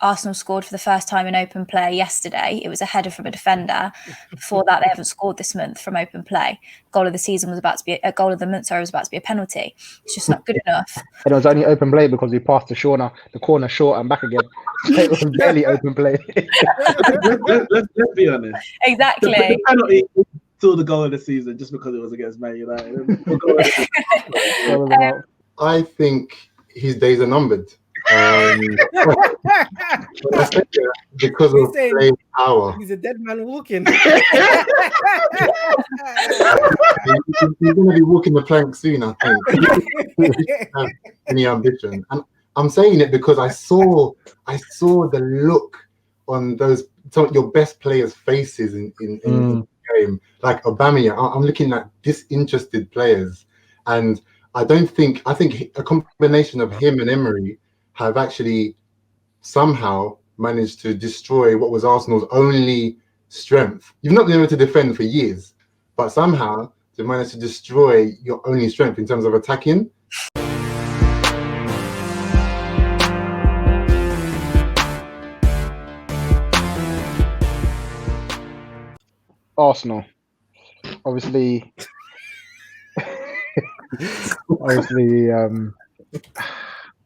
Arsenal scored for the first time in open play yesterday. It was a header from a defender. Before that, they haven't scored this month from open play. Goal of the season was about to be a goal of the month. Was about to be a penalty. It's just not good enough. And it was only open play because we passed the corner short and back again. It was barely open play. let's be honest. Exactly. The penalty was still the goal of the season just because it was against Man United. I think his days are numbered. Because of playing power. He's a dead man walking. He's going to be walking the plank soon, I think. He doesn't have any ambition. And I'm saying it because I saw the look on your best players' faces in the game. Like Aubameyang, I'm looking at disinterested players. And I think a combination of him and Emery have actually somehow managed to destroy what was Arsenal's only strength. You've not been able to defend for years, but somehow they managed to destroy your only strength in terms of attacking. Arsenal, obviously,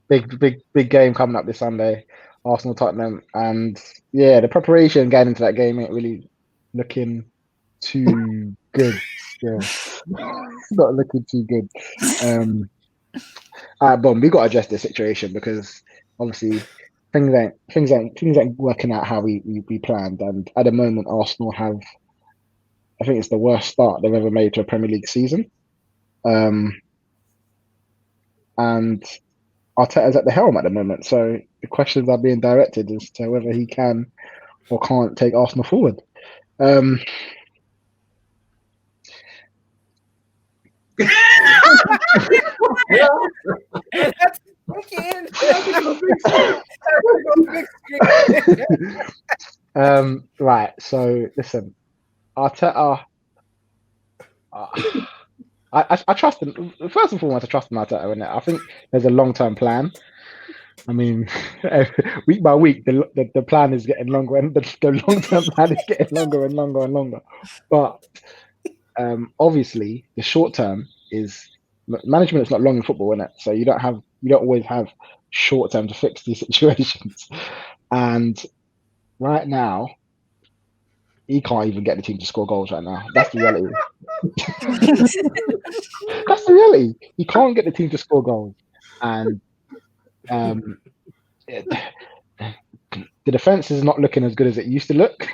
big game coming up this Sunday, Arsenal Tottenham, and the preparation getting into that game ain't really looking too good. Still, not looking too good. But we got to address the situation because obviously things ain't working out how we planned, and at the moment Arsenal have, I think it's the worst start they've ever made to a Premier League season, and Arteta's at the helm at the moment, so the questions are being directed as to whether he can or can't take Arsenal forward. Right, so listen, Arteta, I trust him. First and foremost, I trust in Arteta, innit? I think there's a long-term plan. I mean, week by week, the plan is getting longer, and the long-term plan is getting longer and longer and longer. But obviously, the short term is management is not long in football, innit? So you don't always have short term to fix these situations. And right now, he can't even get the team to score goals right now. That's the reality. That's the reality. He can't get the team to score goals. And the defense is not looking as good as it used to look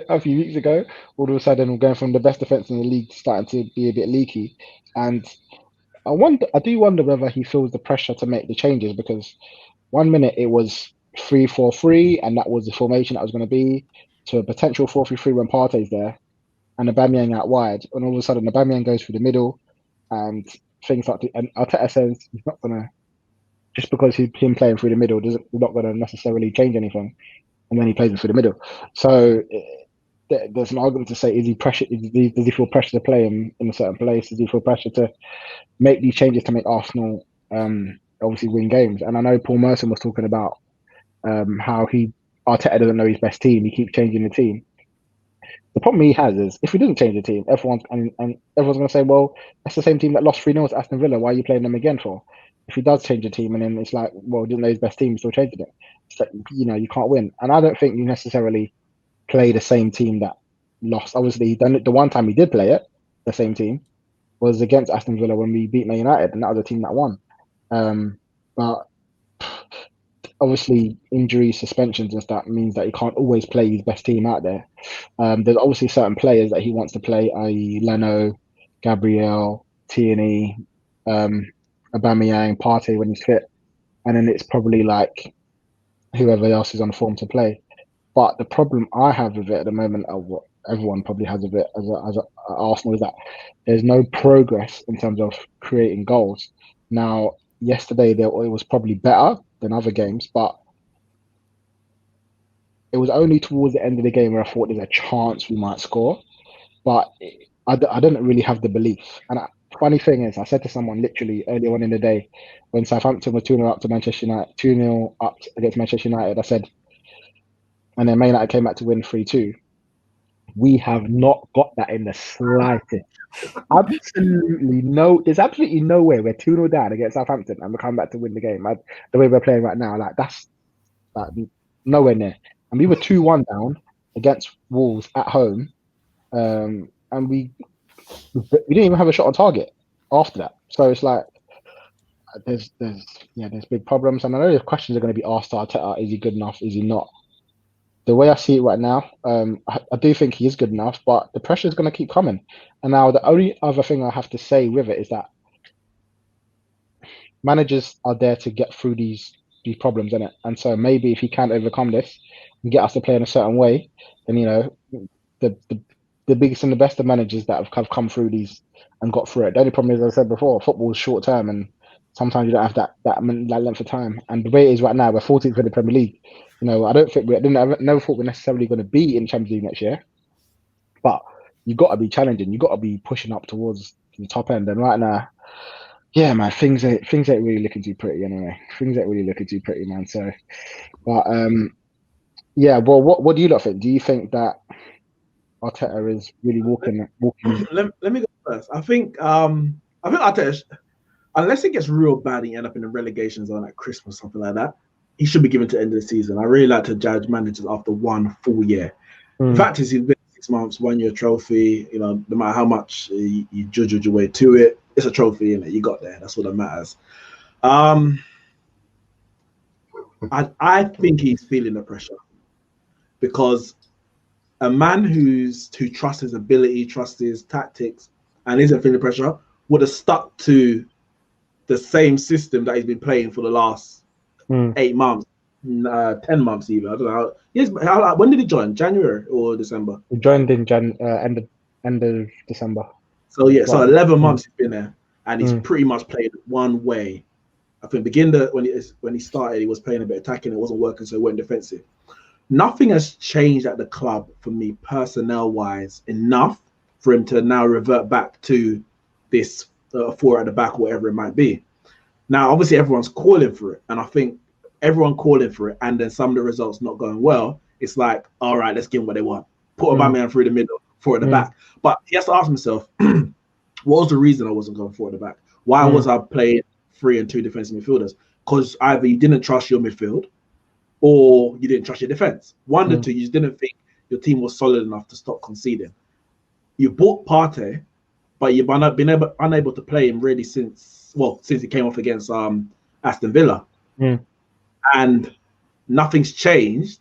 a few weeks ago. All of a sudden, we're going from the best defense in the league starting to be a bit leaky. And I do wonder whether he feels the pressure to make the changes, because 1 minute it was 3-4-3, and that was the formation that was going to be, to a potential 4-3-3 when Partey's there, and Aubameyang out wide. And all of a sudden, Aubameyang goes through the middle, and things like and Arteta says he's not going to, just because he's him playing through the middle, not going to necessarily change anything, and then he plays it through the middle. So there's an argument to say: does he feel pressure to play him in a certain place? Does he feel pressure to make these changes to make Arsenal obviously win games? And I know Paul Merson was talking about how Arteta doesn't know his best team. He keeps changing the team. The problem he has is if he doesn't change the team, everyone's going to say, well, that's the same team that lost 3-0 to Aston Villa. Why are you playing them again for? If he does change the team, and then it's like, well, he didn't know his best team, he's still changing it. It's like, you can't win. And I don't think you necessarily play the same team that lost. Obviously, he done it the one time he did play it, the same team, was against Aston Villa when we beat Man United, and that was a team that won. But obviously, injuries, suspensions and stuff means that he can't always play his best team out there. There's obviously certain players that he wants to play, i.e. Leno, Gabriel, Tierney, Aubameyang, Partey when he's fit. And then it's probably like whoever else is on form to play. But the problem I have with it at the moment, or what everyone probably has with it as Arsenal, is that there's no progress in terms of creating goals. Now, yesterday it was probably better than other games, but it was only towards the end of the game where I thought there's a chance we might score. But I didn't really have the belief. And funny thing is, I said to someone literally earlier on in the day, when Southampton was 2-0 up to Manchester United, 2-0 up against Manchester United, I said, and then Man United came back to win 3-2. We have not got that in the slightest. There's absolutely no way we're 2-0 down against Southampton and we're coming back to win the game. The way we're playing right now, like that's like nowhere near. And we were 2-1 down against Wolves at home, and we didn't even have a shot on target after that. So it's like there's big problems, and I know the questions are going to be asked to Arteta: is he good enough? Is he not? The way I see it right now, I do think he is good enough, but the pressure is going to keep coming. And now the only other thing I have to say with it is that managers are there to get through these problems, innit? And so maybe if he can't overcome this and get us to play in a certain way, then the biggest and the best of managers that have come through these and got through it. The only problem is, as I said before, football is short term, and sometimes you don't have that length of time. And the way it is right now, we're 14th in the Premier League. I don't think I never thought we're necessarily going to be in Champions League next year, but you got to be challenging. You got to be pushing up towards the top end. And right now, yeah, man, things ain't really looking too pretty anyway. Things ain't really looking too pretty, man. So, but yeah. Well, what do you lot think? Do you think that Arteta is really walking? Let me go first. I think Arteta, unless it gets real bad and you end up in the relegation zone at Christmas, something like that, he should be given to the end of the season. I really like to judge managers after one full year. The fact is, he's been 6 months, 1 year trophy. No matter how much you judge your way to it, it's a trophy, and you got there. That's what matters. I think he's feeling the pressure because a man who trusts his ability, trusts his tactics, and isn't feeling pressure would have stuck to the same system that he's been playing for the last 8 months, 10 months even. I don't know. When did he join? January or December? He joined in end of December. So yeah, so 11 months he's been there, and he's pretty much played one way. I think when he started, he was playing a bit attacking. It wasn't working, so he went defensive. Nothing has changed at the club for me personnel-wise enough for him to now revert back to this 4 at the back, whatever it might be. Now, obviously, everyone's calling for it, and I think everyone calling for it, and then some of the results not going well, it's like, all right, let's give them what they want. Put a man through the middle, 4 at the back. But he has to ask himself, what was the reason I wasn't going 4 at the back? Why was I playing 3 and 2 defensive midfielders? Because either you didn't trust your midfield, or you didn't trust your defense. One of the two, you just didn't think your team was solid enough to stop conceding. You bought Partey, but you've been unable to play him really since he came off against Aston Villa. And nothing's changed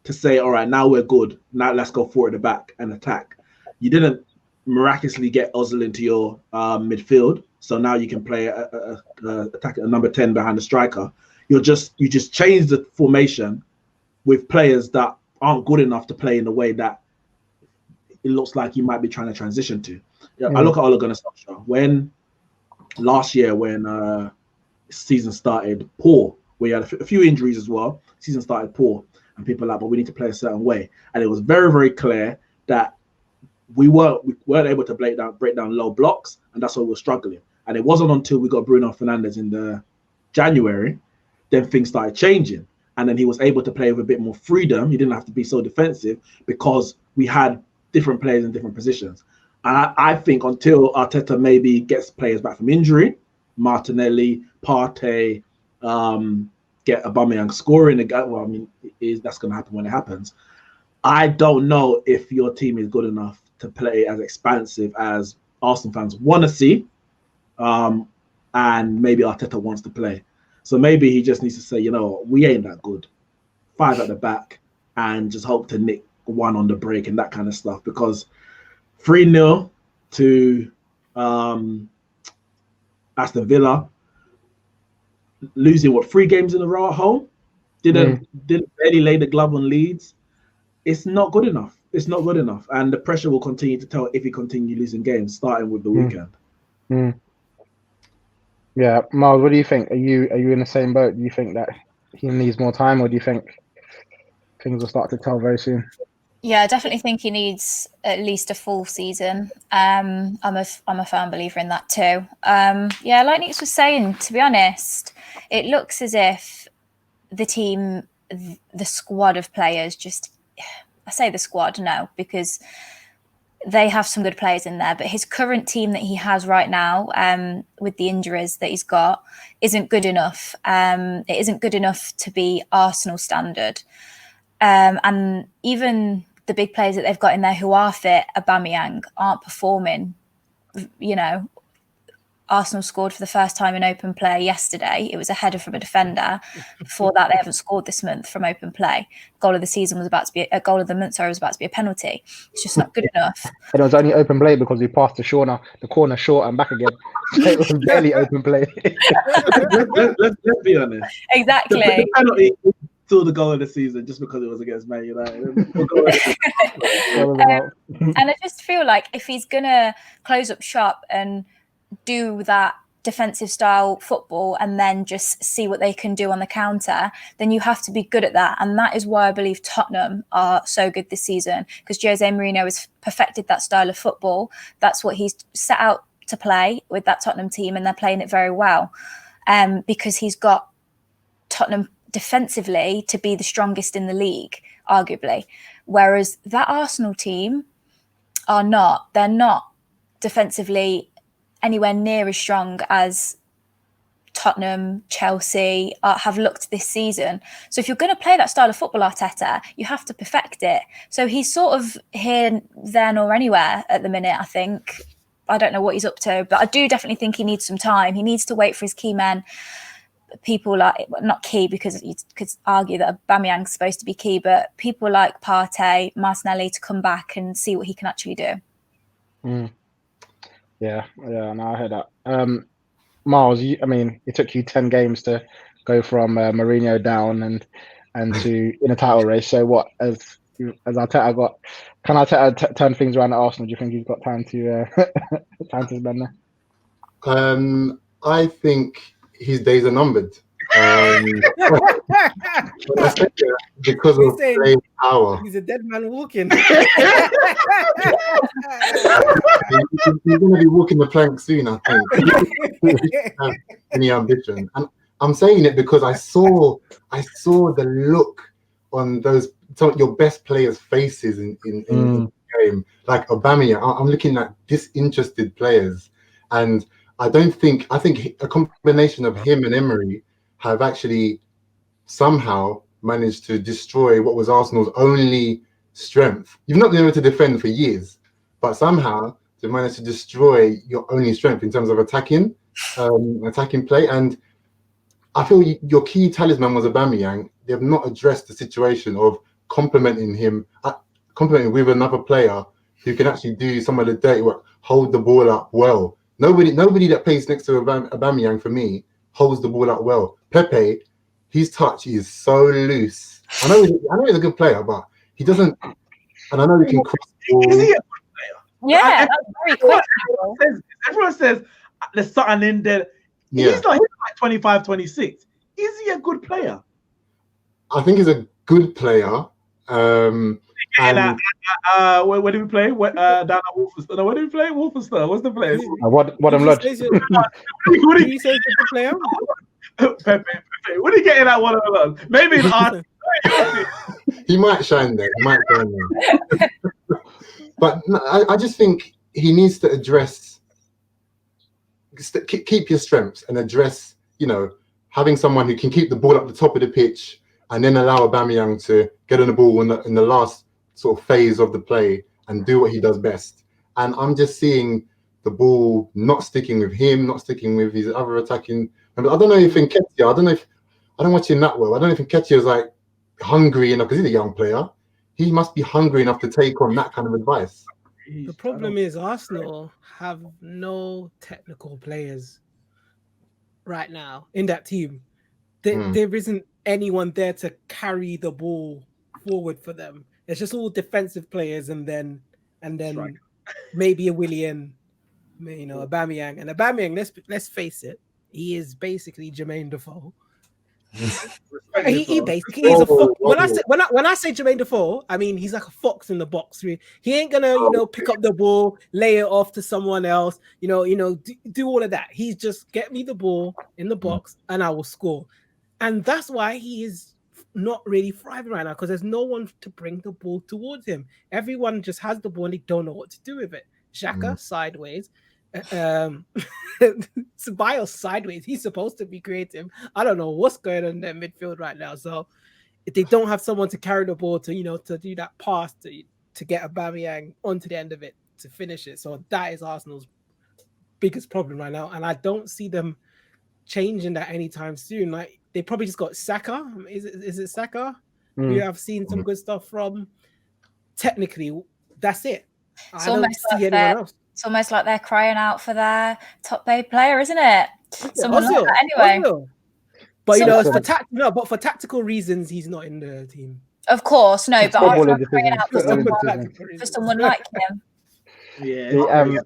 to say, all right, now we're good. Now let's go 4 at the back and attack. You didn't miraculously get Ozil into your midfield, so now you can play attack at number 10 behind the striker. You just change the formation with players that aren't good enough to play in the way that it looks like you might be trying to transition to. I look at Ole Gunnar Solskjaer. When last year, when season started poor, we had a few injuries as well. Season started poor, and people were like, but we need to play a certain way. And it was very, very clear that we weren't able to break down low blocks, and that's why we were struggling. And it wasn't until we got Bruno Fernandes in the January, then things started changing. And then he was able to play with a bit more freedom. He didn't have to be so defensive because we had different players in different positions. And I think until Arteta maybe gets players back from injury, Martinelli, Partey, get Aubameyang scoring, that's going to happen when it happens. I don't know if your team is good enough to play as expansive as Arsenal fans want to see, and maybe Arteta wants to play. So maybe he just needs to say, we ain't that good. 5 at the back and just hope to nick 1 on the break and that kind of stuff. Because 3-0 to Aston Villa, losing 3 games in a row at home, didn't barely lay the glove on Leeds. It's not good enough. It's not good enough, and the pressure will continue to tell if he continues losing games, starting with the weekend. Yeah, Miles, what do you think? Are you in the same boat? Do you think that he needs more time, or do you think things will start to tell very soon? Yeah, I definitely think he needs at least a full season. I'm a firm believer in that too. Yeah, like Neeks was saying, to be honest, it looks as if the team the squad of players I say the squad, no, because they have some good players in there, but his current team that he has right now, with the injuries that he's got, isn't good enough. It isn't good enough to be Arsenal standard. And even the big players that they've got in there who are fit, Aubameyang, aren't performing. Arsenal scored for the first time in open play yesterday. It was a header from a defender. Before that, they haven't scored this month from open play. Goal of the season was about to be a goal of the month. Was about to be a penalty. It's just not good enough. And it was only open play because we passed to Shauna, the corner short and back again. It was barely open play. let's be honest. Exactly. The penalty was still the goal of the season just because it was against Man United. And I just feel like if he's gonna close up shop and do that defensive style football and then just see what they can do on the counter, then you have to be good at that. And that is why I believe Tottenham are so good this season, because Jose Mourinho has perfected that style of football. That's what he's set out to play with that Tottenham team, and they're playing it very well, because he's got Tottenham defensively to be the strongest in the league, arguably, whereas that Arsenal team are not. They're not defensively anywhere near as strong as Tottenham, Chelsea have looked this season. So if you're going to play that style of football, Arteta, you have to perfect it. So he's sort of here, then, or anywhere at the minute, I think. I don't know what he's up to, but I do definitely think he needs some time. He needs to wait for his key men. People like, not key because you could argue that Aubameyang's supposed to be key, but people like Partey, Martinelli to come back and see what he can actually do. Yeah, no, I heard that. Miles, it took you 10 games to go from Mourinho down and to in a title race. So what, as Arteta can Arteta turn things around at Arsenal? Do you think he's got time to spend there? I think his days are numbered. Because of playing power. He's a dead man walking. He's going to be walking the plank soon, I think. Any ambition. And I'm saying it because I saw the look on your best players' faces in the game. Like Aubameyang, I'm looking at disinterested players, and I think a combination of him and Emery have actually somehow managed to destroy what was Arsenal's only strength. You've not been able to defend for years, but somehow they managed to destroy your only strength in terms of attacking play. And I feel your key talisman was Aubameyang. They have not addressed the situation of complementing him with another player who can actually do some of the dirty work, hold the ball up well. Nobody that plays next to Aubameyang, for me, holds the ball up well. Pepe, his touch is so loose. I know he's a good player, but he doesn't. And I know he can cross the ball. Is he a good player? Yeah, that's very quick. Everyone says there's something in there. Yeah. He's like 25, 26. Is he a good player? I think he's a good player. Where do we play? Down at Wolfenstein. No, where do we play? Wolfenstein. What's the place? What I'm lodged. What do you say is a good player? Pepe. What are you getting at one of those? Maybe in art. He might shine there. But no, I just think he needs to address, keep your strengths and address, having someone who can keep the ball up the top of the pitch and then allow Aubameyang to get on the ball in the last sort of phase of the play and do what he does best. And I'm just seeing the ball not sticking with him, not sticking with his other attacking. I don't know if Nketiah, I don't watch him that well. I don't know if Nketiah is like hungry enough, because he's a young player. He must be hungry enough to take on that kind of advice. The problem is Arsenal have no technical players right now in that team. There isn't anyone there to carry the ball forward for them. It's just all defensive players, and then maybe a Willian, Aubameyang. And Aubameyang, let's face it, he is basically Jermaine Defoe. He basically is a fox. When I say Jermaine Defoe, I mean he's like a fox in the box. He ain't gonna pick up the ball, lay it off to someone else. Do all of that. He's just get me the ball in the box and I will score. And that's why he is not really thriving right now because there's no one to bring the ball towards him. Everyone just has the ball and they don't know what to do with it. Xhaka sideways. Ceballos sideways. He's supposed to be creative. I don't know what's going on in their midfield right now. So if they don't have someone to carry the ball to do that pass to get Aubameyang onto the end of it to finish it. So that is Arsenal's biggest problem right now, and I don't see them changing that anytime soon. Like they probably just got Saka. Is it Saka? We have seen some good stuff from. Technically, that's it. I don't see anyone else. It's almost like they're crying out for their top paid player, isn't it? Someone like that anyway. But but for tactical reasons, he's not in the team. Of course, no. But I'm crying out for someone like him. Yeah.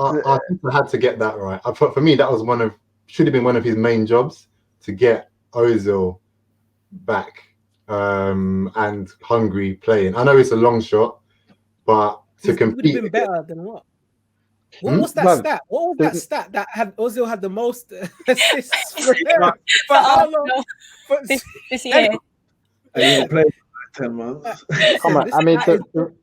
I had to get that right. For me, that was should have been one of his main jobs to get Ozil back and Hungary playing. I know it's a long shot, but to compete, would have been better than what? What was that stat? What was that stat that Ozil had the most assists for how long? This year. He played for 10 months. Come on, I mean, the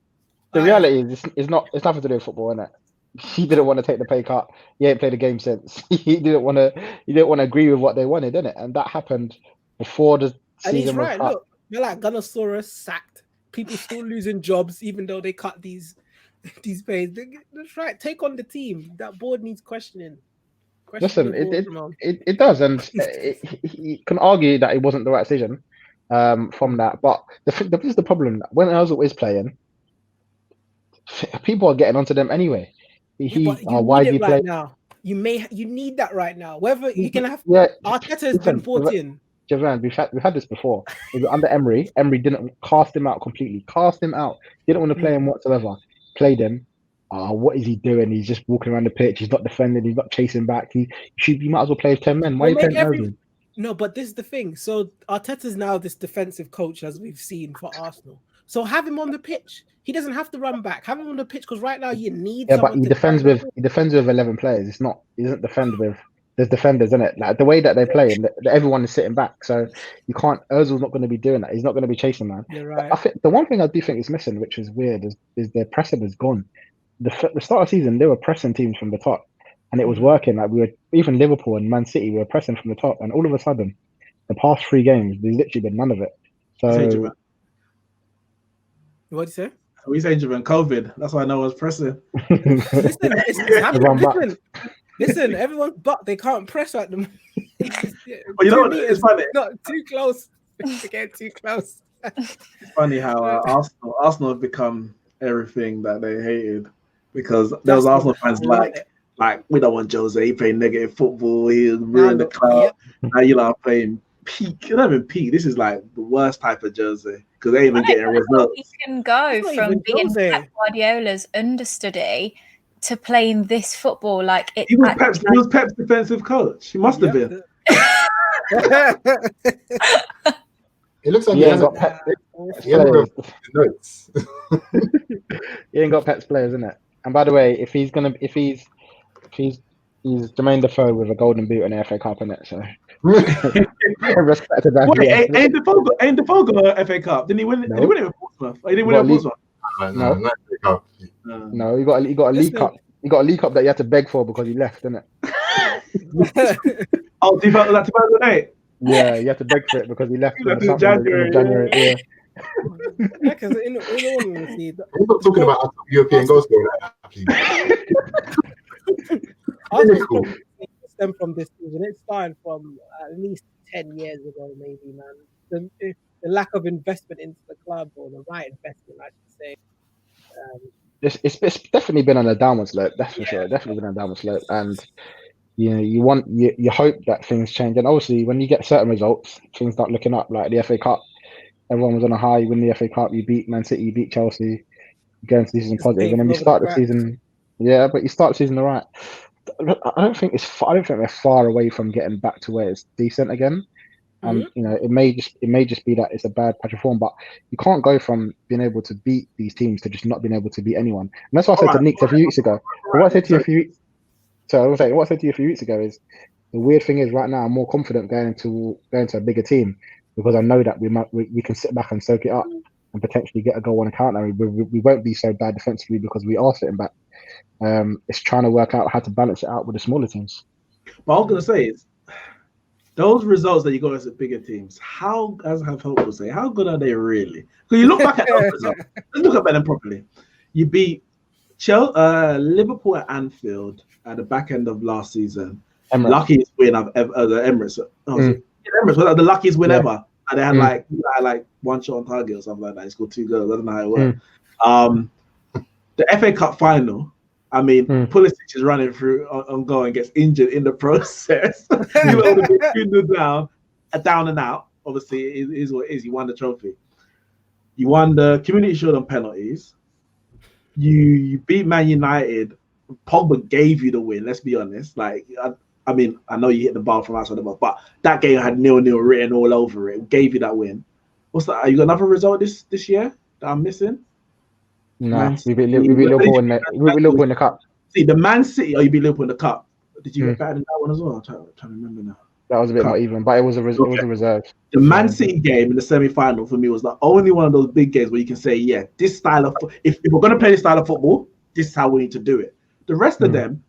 reality is it's nothing to do with football, isn't it? He didn't want to take the pay cut. He ain't played the game since. He didn't want to agree with what they wanted, didn't it? And that happened before the season. And he's right. Was Look, you're like Gunnosaurus sacked. People still losing jobs even though they cut these pays. That's right. Take on the team. That board needs questioning. Listen, it does, and you can argue that it wasn't the right decision from that. But this is the problem. When Ozil is playing, people are getting onto them anyway. Why do you play now? You need that right now. Whether you can have Arteta has been brought in. Javan, we've had this before. Under Emery didn't cast him out completely. Cast him out. Didn't want to play him whatsoever. Played him. What is he doing? He's just walking around the pitch. He's not defending. He's not chasing back. You might as well play with 10 men. Why are you playing Ozil? No, but this is the thing. So Arteta's now this defensive coach, as we've seen for Arsenal. So have him on the pitch. He doesn't have to run back. Have him on the pitch because right now you need. Yeah, but he defends with 11 players. He doesn't defend with. There's defenders, isn't it? Like the way that they play, and everyone is sitting back. So you can't. Ozil's not going to be doing that. He's not going to be chasing, man. You're right. I think the one thing I do think is missing, which is weird, is their pressing is gone. The start of the season, they were pressing teams from the top, and it was working. Like even Liverpool and Man City were pressing from the top, and all of a sudden, the past 3 games, there's literally been none of it. So. What'd you say? We say Japan COVID. That's why no one's pressing. Listen, everyone's but they can't press at them. But you know what? It's funny. Not too close. To get too close. It's funny how Arsenal have become everything that they hated because there was Arsenal fans like we don't want Jose. He playing negative football. He ruined the club. Now you are playing peak. You're not even peak. This is like the worst type of Jose because they ain't even getting results. He can go from being Pep Guardiola's understudy to playing this football like it. He was Pep's defensive coach. He must have been. It looks like he hasn't got Pep. He ain't got Pep's players, isn't it? And by the way, if he's Jermaine Defoe with a golden boot and an FA Cup in it, so respect to that. Wait, ain't Defoe got an FA Cup? Didn't he win? Did he win it with Portsmouth? He didn't win it with Portsmouth. No, he got a League Cup. He got a League Cup that you had to beg for because he left, didn't it? Oh, 2008. Yeah, you had to beg for it because he left in January. Yeah. Because in all honesty, we're not talking about European goal scorer. Arsenal stem from this season. It started from at least 10 years ago, maybe, man. The lack of investment into the club, or the right investment, I should say. It's definitely been on a downward slope. That's for sure. Definitely been on a downward slope, and you hope that things change. And obviously, when you get certain results, things start looking up. Like the FA Cup, everyone was on a high. You win the FA Cup, you beat Man City, you beat Chelsea, you go into the season positive, and then you start the season. Yeah, but you start the season all right. I don't think they're far away from getting back to where it's decent again. And it may just be that it's a bad patch of form, but you can't go from being able to beat these teams to just not being able to beat anyone. And that's what I said to Neeks a few weeks ago. What I said to you a few weeks ago is the weird thing is right now I'm more confident going to a bigger team because I know that we can sit back and soak it up and potentially get a goal on account. And we won't be so bad defensively because we are sitting back. It's trying to work out how to balance it out with the smaller teams. But I was gonna say is those results that you got as the bigger teams, how, as I've helped to say, how good are they really? Because you look back at those results, let's look at them properly. You beat Liverpool at Anfield at the back end of last season. Emirates. Luckiest win I've ever, the Emirates. Emirates was the luckiest win ever. And they had like one shot on target or something like that. He scored 2 goals. I don't know how it worked. The FA Cup final, I mean, Pulisic is running through on goal and gets injured in the process. You know, down and out. Obviously, it is what it is. You won the trophy. You won the Community Shield on penalties. You beat Man United. Pogba gave you the win. Let's be honest. Like, I mean, I know you hit the bar from outside the box, but that game had 0-0 written all over it. Gave you that win. What's that? You got another result this year that I'm missing? No, we beat Liverpool in the cup. See, the Man City, you beat Liverpool in the cup. Did you get better than that one as well? I'm trying to remember now. That was a bit more even, but it was a reserve. The Man City game in the semi-final for me was the only one of those big games where you can say, yeah, this style of if we're going to play this style of football, this is how we need to do it. The rest of them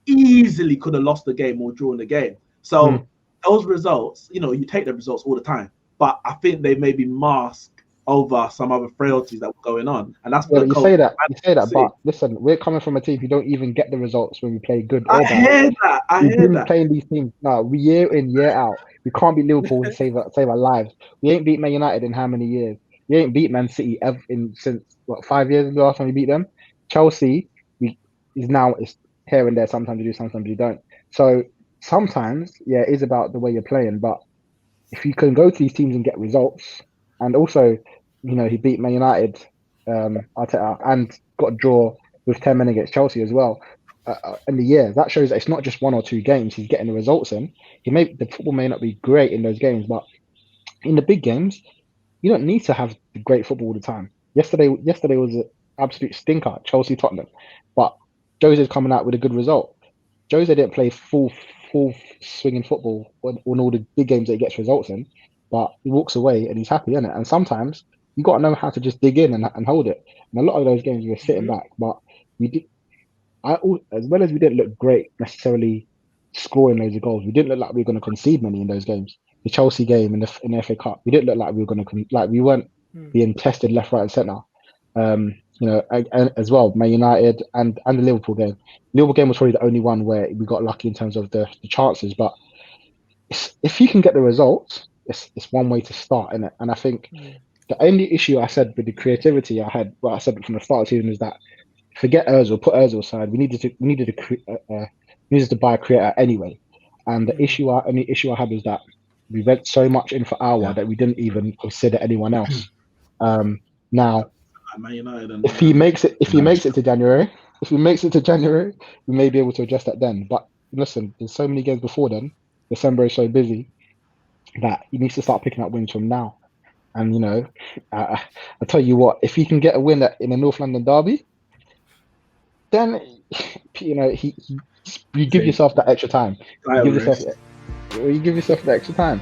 easily could have lost the game or drawn the game. So those results, you know, you take the results all the time, but I think they maybe mask over some other frailties that were going on, and that's what you say that. But listen, we're coming from a team who don't even get the results when we play good or bad. I hear that. Playing these teams now, we year in year out. We can't beat Liverpool to save our lives. We ain't beat Man United in how many years? We ain't beat Man City since 5 years the last time we beat them. Chelsea is here and there. Sometimes you do, sometimes you don't. So sometimes, it is about the way you're playing. But if you can go to these teams and get results, and also, you know, he beat Man United, Arteta, and got a draw with 10 men against Chelsea as well in the year. That shows that it's not just 1 or 2 games he's getting the results in. The football may not be great in those games, but in the big games, you don't need to have great football all the time. Yesterday was an absolute stinker, Chelsea Tottenham, but Jose's coming out with a good result. Jose didn't play full swinging football on all the big games that he gets results in, but he walks away and he's happy, innit? And sometimes you got to know how to just dig in and hold it. And a lot of those games we were sitting back, but we did. As well as we didn't look great necessarily scoring loads of goals, we didn't look like we were going to concede many in those games. The Chelsea game in the FA Cup, we didn't look like we were going to we weren't being tested left, right, and centre. You know, and as well, Man United and the Liverpool game. Liverpool game was probably the only one where we got lucky in terms of the chances. But if you can get the results, it's one way to start, innit? And I think the only issue I said with the creativity I had, I said from the start of the season, is that forget Ozil, put Ozil aside. We needed to buy a creator anyway. And the issue I had was that we went so much in for Aouar that we didn't even consider anyone else. Now, if he makes it to January, we may be able to adjust that then. But listen, there's so many games before then. December is so busy that he needs to start picking up wins from now. And you know, I tell you what, if he can get a win in a North London derby, then you know you give yourself that extra time. You give yourself that extra time.